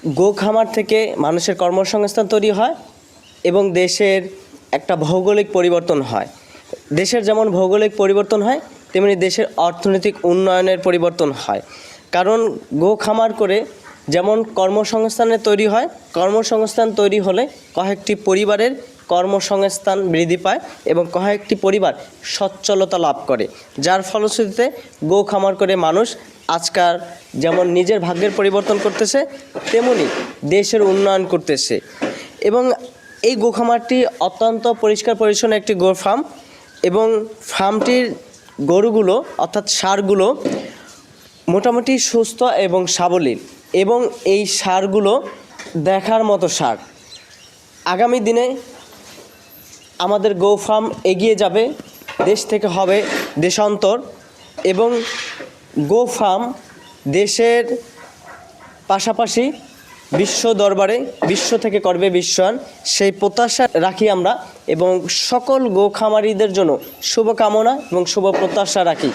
গো খামার থেকে মানুষের কর্মসংস্থান তৈরি হয় এবং দেশের একটা ভৌগোলিক পরিবর্তন হয়। দেশের যেমন ভৌগোলিক পরিবর্তন হয় তেমনি দেশের অর্থনৈতিক উন্নয়নের পরিবর্তন হয়। কারণ গো খামার করে যেমন কর্মসংস্থানের তৈরি হয়, কর্মসংস্থান তৈরি হলে কয়েকটি পরিবারের কর্মসংস্থান বৃদ্ধি পায় এবং কয়েকটি পরিবার সচ্ছলতা লাভ করে, যার ফলশ্রুতিতে গো খামার করে মানুষ আজকাল যেমন নিজের ভাগ্যের পরিবর্তন করতেছে তেমনি দেশের উন্নয়ন করতেছে। এবং এই গো খামারটি অত্যন্ত পরিষ্কার পরিচ্ছন্ন একটি গো ফার্ম এবং ফার্মটির গরুগুলো অর্থাৎ ষাঁড়গুলো মোটামুটি সুস্থ এবং সাবলীল এবং এই ষাঁড়গুলো দেখার মতো ষাঁড়। আগামী দিনে আমাদের গো ফার্ম এগিয়ে যাবে, দেশ থেকে হবে দেশান্তর এবং গো ফার্ম দেশের পাশাপাশি বিশ্ব দরবারে বিশ্ব থেকে করবে বিশ্বায়ন, সেই প্রত্যাশা রাখি আমরা এবং সকল গো খামারিদের জন্য শুভকামনা এবং শুভ প্রত্যাশা রাখি।